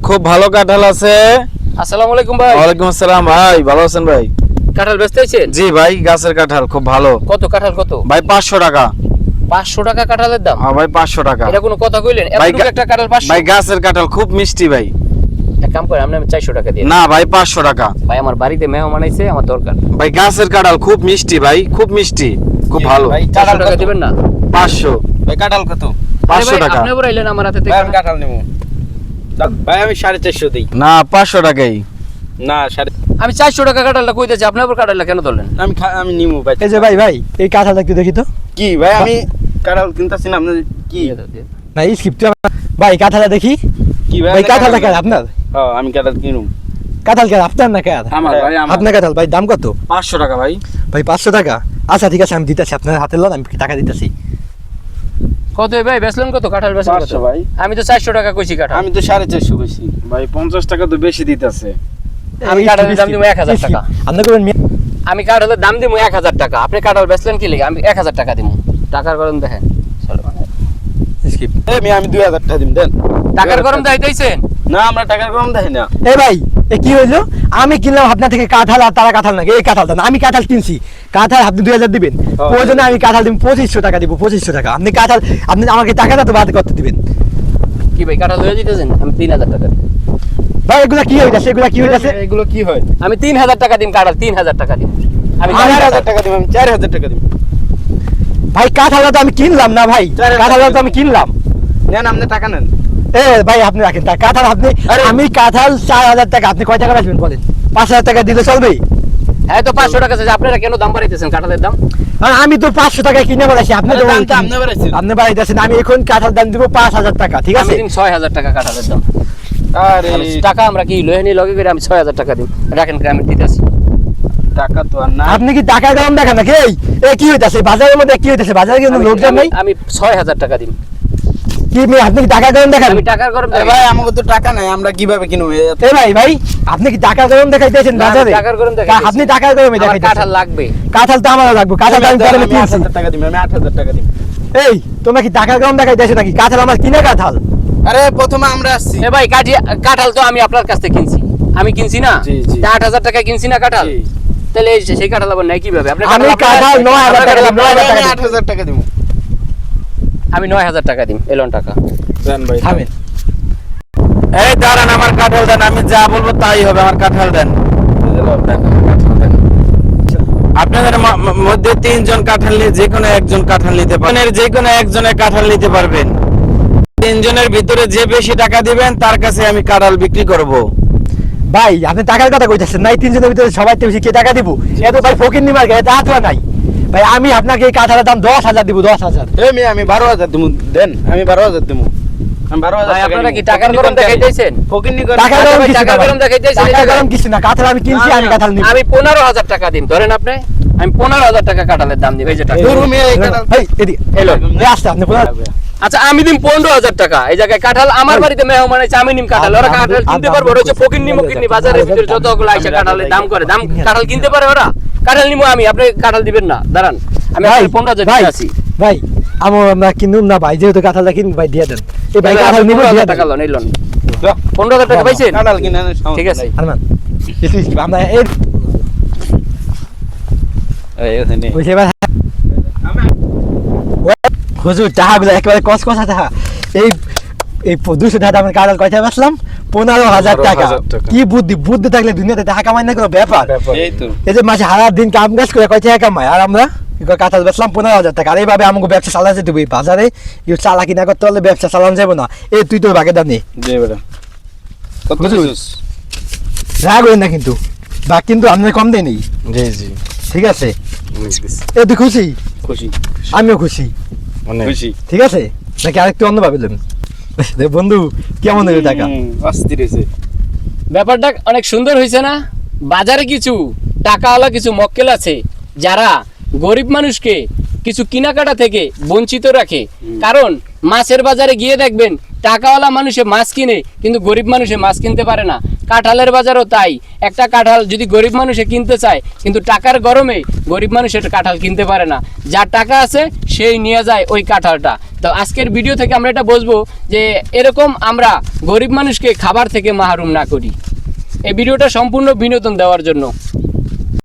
খুব ভালো কাঁঠাল আছে। আসসালামু আলাইকুম ভাই। ওয়ালাইকুম আসসালাম ভাই, ভালো আছেন ভাই? কাঁঠাল বেচতেছেন? জি ভাই, গাছের কাঁঠাল খুব ভালো। কত কাঁঠাল কত ভাই 500 টাকা। 500 টাকা কাঁঠালের দাম? হ্যাঁ ভাই 500 টাকা। এটা কোনো কথা কইলেন? এতটুকু একটা কাঁঠাল 500? ভাই গাছের কাঁঠাল খুব মিষ্টি ভাই। এক কাম করেন, আমি 400 টাকা দিই। না ভাই 500 টাকা। ভাই আমার বাড়িতে মেহমান আইছে, আমার দরকার। ভাই গাছের কাঁঠাল খুব মিষ্টি ভাই, খুব মিষ্টি, খুব ভালো। ভাই 400 টাকা দিবেন না? 500। ভাই কাঁঠাল কত? 500 টাকা। আপনি বড়াইলেন আমার হাতে থেকে। ভাই আমি কাঁঠাল নেবো। ভাই আমি 450 দেই। না 500 টাকাই। না আমি 400 টাকা কাঁঠালটা কইতেছি, আপনি আবার কাঁঠালটা কেন ধরলেন? আমি নিমু ভাই। এই যে ভাই এই কাঁঠালটা একটু দেখি তো। কি ভাই আমি কাঁঠাল কিনতাছি না, আপনি কি না এই স্ক্রিপ্ট ভাই কাঁঠালটা দেখি। কি ভাই কাঁঠালটা কার আপনার? হ্যাঁ আমি কাঁঠাল কিনুম। কাঁঠাল কার আপনার না কার? আমার ভাই, আমার। আপনার কাঁঠাল ভাই দাম কত? 500 টাকা ভাই। ভাই 500 টাকা। আচ্ছা ঠিক আছে, আমি দিতেছি, আপনার হাতে লন, আমি টাকা দিতেছি। কত ভাই বেচলেন? কত কাঁঠাল বেচলেন কত? 500 ভাই। আমি তো 400 টাকা কইছি কাঁঠাল। আমি তো 450 কইছি। ভাই 50 টাকা তো বেশি দিতেছে। আমি কাঁঠালের দাম দিব 1000 টাকা। আপনি করবেন আমি কাঁঠালের দাম দিব 1000 টাকা। আপনি কাঁঠাল বেচলেন কি লাগি? আমি 1000 টাকা দিব। টাকার গরম দেখেন। চলো স্ক্রিপ্ট। আমি 2000 টাকা দিম দেন। টাকার গরম দেখাইতেছেন? না আমরা টাকার কম দেই না। এই ভাই এ কি হইলো? আমি কিনলাম আপনার থেকে কাঁঠাল, আর তারা কাঁঠাল নাকি? এই কাঁঠালটা না, আমি কাঁঠাল কিনছি। কাঁঠাল আপনি 2000 দিবেন, প্রয়োজনে আমি কাঁঠাল দিব 2500 টাকা দিব। 2500 টাকা আপনি কাঁঠাল, আপনি আমাকে টাকাটা তো বাদ করতে দিবেন। কি ভাই কাঁঠাল হয়ে দিতেছেন? আমি 3000 টাকা। ভাই এগুলা কি হইতাছে? এগুলা কি হইতাছে? এগুলো কি হয়? আমি 3000 টাকা দিম কাঁঠাল, 3000 টাকা দিম। আমি 4000 টাকা দিম, আমি 4000 টাকা দিম। ভাই কাঁঠালটা তো আমি কিনলাম না ভাই, কাঁঠালটা তো আমি কিনলাম। নেন আপনি টাকা নেন। এ ভাই আপনি রাখেন তা কাঁঠাল আপনি। আরে, আমি কাঁঠাল 4000 টাকা, আপনি কয় টাকা রাখবেন বলেন? 5000 টাকা দিলে চলবে? হ্যাঁ তো 500 টাকা আছে। আপনারা কেন দাম বাড়াইতেছেন কাঁঠালের দাম? আর আমি তো 500 টাকা কিনে বলেছি, আপনি তো দাম তো আপনি বাড়াইছেন। আপনি বাড়াইতেছেন। আমি এখন কাঁঠাল দাম দিব 5000 টাকা, ঠিক আমি আছে? দিম 6000 টাকা কাঁঠালের দাম। আরে টাকা আমরা কি লয়ে নি লগে করে আমি 6000 টাকা দিম। রাখেন আমি দিতেছি। টাকা তো আর না। আপনি কি টাকার দাম দেখেন নাকি? এ কি হইতাছে বাজারের মধ্যে? কি হইতাছে বাজারে? কিন্তু লোকজন নাই। আমি 6000 টাকা দিম। কি মেয়ে, আপনি কি টাকার দাম দেখেন? আমি টাকার গরম আরে ভাই আমাকে তো টাকা নাই, আমরা কিভাবে কিনবো? এ ভাই আপনি কি টাকার গরম দেখাইতেছেন না, আমি বাজারে? টাকার গরম দেখাইতেছি। আপনি টাকার গরমে আমার দেখাইতেছেন। কাঁঠাল লাগবে। কাঁঠাল তো আমারও লাগবে। কাঁঠাল আমি কিনে কিনছি। 8000 টাকা দিম, আমি 8000 টাকা দিম। এই তোমরা কি টাকার গরম দেখাইতেছো নাকি? কাঁঠাল আমার কিনে কাঁঠাল। আরে প্রথমে আমরা আসছি। এ ভাই কাঁঠাল তো আমি আপনার কাছ থেকে কিনছি। আমি কিনছি না? জি, জি। 8000 টাকা কিনছি না কাঁঠাল? জি। তাহলে সেই কাঁঠাল আবার নাই কিভাবে? আপনি আমি কাঁঠাল 9000 টাকা দিম, 9000 টাকা আমি দিম। 8000 টাকা দিব। আমি 9000 টাকা দিম। এলন টাকা। দেন ভাই। থামেন। এই দাঁড়ান, আমার কাঁঠাল দেন, আমি যা বলবো তাই হবে। আমার কাঁঠাল দেন। আপনাদের মধ্যে 3 জন কাঁঠাল নিয়ে যে কোনো একজন কাঁঠাল নিতে পারেন। যে কোনো একজনের কাঁঠাল নিতে পারবেন। 3 জনের ভিতরে যে বেশি টাকা দিবেন তার কাছে আমি কাঁঠাল বিক্রি করব। ভাই আপনি টাকার কথা কইতেছেন নাই? 3 জনের ভিতরে সবাই তো বেশি কে টাকা দিব? এত ভাই ফকির নিমার গায়ে তা হাতরা নাই। ভাই আমি আপনাকে এই কাঁঠালের দাম 10000 দিব, 10000। আমি 12000 দিব। দেন আমি 12000 দিব। আমি 12000 ভাই টাকা আপনারা দিব। কি টাকার গরম দেখাইতেছেন? ফকিন্নি করে টাকার গরম কিছু টাকার না ভাই। গরম দেখাইতেছেন? টাকার গরম কিছু না, কাঁঠাল আমি কিনছি, আমি কাঁঠাল নিব। আমি 15000 টাকা দিম। ধরেন আপনি, আমি 15000 টাকা কাঁঠালের দাম দিই। এই যে টাকা। ধরুন মেয়ে এই কাঁঠাল। ভাই এদিকে এলো। এই আসতে আপনি কোন? আচ্ছা আমি দিম 15000 টাকা। এই জায়গায় কাঁঠাল আমার বাড়িতে মেহমান আছে, আমি নিম কাঁঠাল। ওরা কাঁঠাল কিনতে পারবে? ওরা হচ্ছে ফকিন্নি মকিন্নি বাজারের ভিতরে যতগুলো আইছে কাঁঠালের দাম করে। দাম কাঁঠাল কিনতে পারে ওরা? কাঁঠাল নিমু আমি, আপনি কাঁঠাল দিবেন না? দাঁড়ান আমি ভাই 15000 ভাই দিয়ে আছি। ভাই আমরা কিনুম না ভাই, যেহেতু কাঁঠালটা কিনবো ভাই দিয়ে দেন। এই ভাই কাঁঠাল নিব, দিয়ে 15000 দেন। টাকা লোন, এই লোন 15000 টাকা পাইছেন? কাঁঠাল কিনে আনেন, সমস্যা ঠিক আছে। নাই। আরমান আমরা এই বুঝে এবার হুজুর টাকাগুলো একেবারে কসকসা টাকা। এই 200 টাকা দামের কাঁঠাল কয়টা বেচলাম? 15000 টাকা। 15000 টাকা। কি বুদ্ধি থাকলে দুনিয়াতে টাকা কামাই না কোনো ব্যাপার। এই তো এই যে মাসে সারা দিন কাম কাজ করে কয় টাকা কামাই, আর আমরা কাঁঠাল বেচলাম 15000 টাকা। আর এইভাবে আমাকে ব্যবসা চালা যেতে হবে। বাজারে চালাকি না করতে পারলে ব্যবসা চালানো যাবো না। এই তুই তোর ভাগে দাম নেই, দে বেটা। কত বুঝলি? দিছিস? রাগ হই না কিন্তু, বাঘ কিন্তু আপনার কম দেয় নেই, জি জি, ঠিক আছে? এ তুই খুশি? খুশি আমিও খুশি, অনেক খুশি। ঠিক আছে? নাকি আরেকটু অন্য ভাবলেন? বন্ধু কেমন হলো টাকা? অস্থির হয়েছে। ব্যাপারটা অনেক সুন্দর হয়েছে না? বাজারে কিছু টাকাওয়ালা কিছু মক্কেল আছে যারা গরিব মানুষকে কিছু কেনাকাটা থেকে বঞ্চিত রাখে। কারণ মাছের বাজারে গিয়ে দেখবেন টাকাওয়ালা মানুষে মাছ কিনে কিন্তু গরিব মানুষে মাছ কিনতে পারে না। কাঁঠালের বাজারও তাই, একটা কাঁঠাল যদি গরিব মানুষে কিনতে চায় কিন্তু টাকার গরমে গরিব মানুষ এটা কাঁঠাল কিনতে পারে না, যার টাকা আছে সেই নিয়ে যায় ওই কাঁঠালটা। তো আজকের ভিডিও থেকে আমরা এটা বুঝবো যে এরকম আমরা গরিব মানুষকে খাবার থেকে মাহরুম না করি। এই ভিডিওটা সম্পূর্ণ বিনোদন দেওয়ার জন্য।